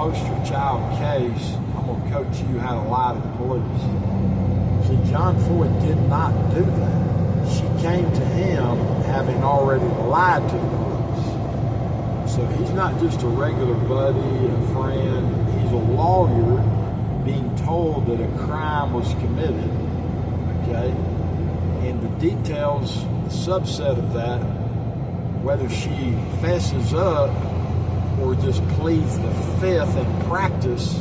poster child case, I'm going to coach you how to lie to the police. See, John Floyd did not do that. She came to him having already lied to the police. So he's not just a regular buddy, a friend. He's a lawyer being told that a crime was committed, okay? And the details, the subset of that, whether she fesses up or just pleads the fifth in practice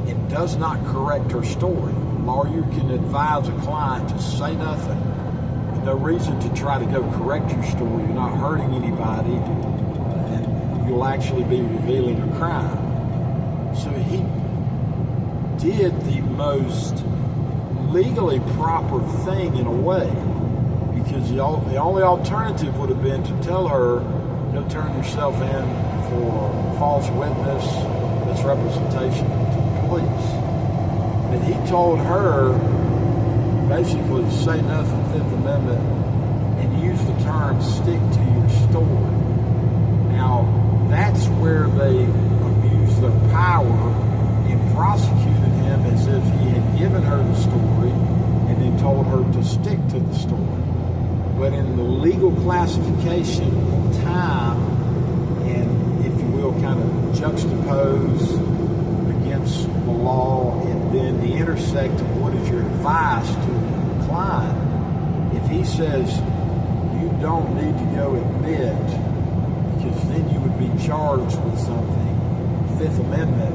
and does not correct her story. A lawyer can advise a client to say nothing. There's no reason to try to go correct your story. You're not hurting anybody, and you'll actually be revealing a crime. So he did the most legally proper thing in a way, because the only alternative would have been to tell her, go turn yourself in for false witness, misrepresentation to the police. And he told her basically to say nothing, Fifth Amendment, and use the term stick to your story. Now, that's where they abused their power and prosecuted him as if he had given her the story and then told her to stick to the story. But in the legal classification of time, and if you will, kind of juxtapose against the law and then the intersect of what is your advice to the client, if he says you don't need to go admit because then you would be charged with something, Fifth Amendment,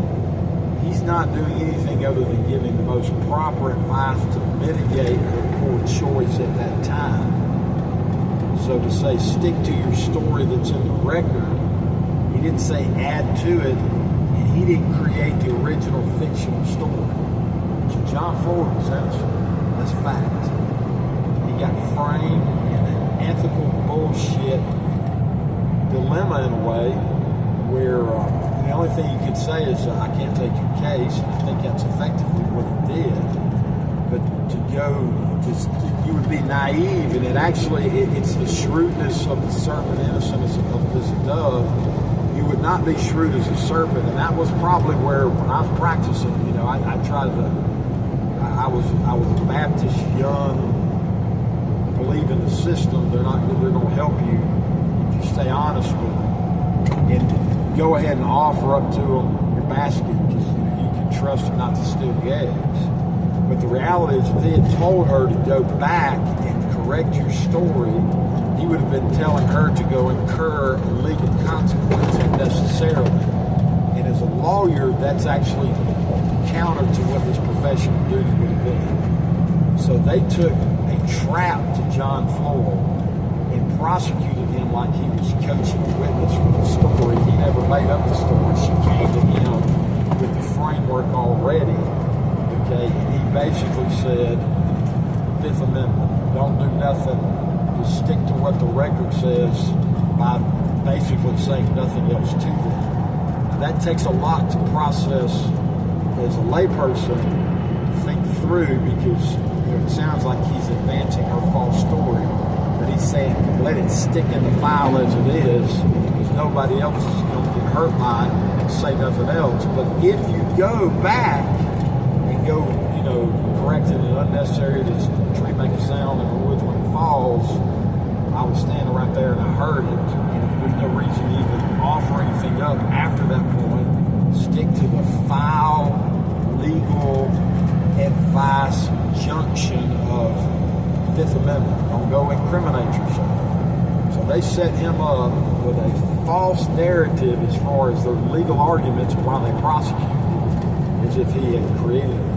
he's not doing anything other than giving the most proper advice to mitigate her poor choice at that time. So to say stick to your story that's in the record, he didn't say add to it, and he didn't create the original fictional story. So John Floyd was innocent. That's fact. He got framed in an ethical bullshit dilemma in a way where the only thing you could say is I can't take your case, and I think that's effectively what he did. But to go, you would be naive, and it's the shrewdness of the serpent, innocent as a dove. You would not be shrewd as a serpent, and that was probably where, when I was practicing, I was a Baptist, young, believe in the system. They're going to help you if you stay honest with them, and go ahead and offer up to them your basket because you can trust them not to steal your eggs. But the reality is, if he had told her to go back and correct your story, he would have been telling her to go incur a legal consequence unnecessarily. And as a lawyer, that's actually counter to what his professional duty would have been. So they took a trap to John Floyd and prosecuted him like he was coaching a witness with a story. He never made up the story. She came to him with the framework already. Okay, and he basically said, Fifth Amendment, don't do nothing, just stick to what the record says by basically saying nothing else to them. Now, that takes a lot to process as a layperson to think through, because it sounds like he's advancing her false story, but he's saying let it stick in the file as it is, because nobody else is going to get hurt by it, and say nothing else. But if you go back and go, correct it and unnecessary, this tree make a sound in the woods when it falls, I was standing right there and I heard it. There's no reason to even offer anything up after that point. Stick to the file, legal advice junction of Fifth Amendment. Don't go incriminate yourself. So they set him up with a false narrative as far as their legal arguments why they prosecuted him, as if he had created it.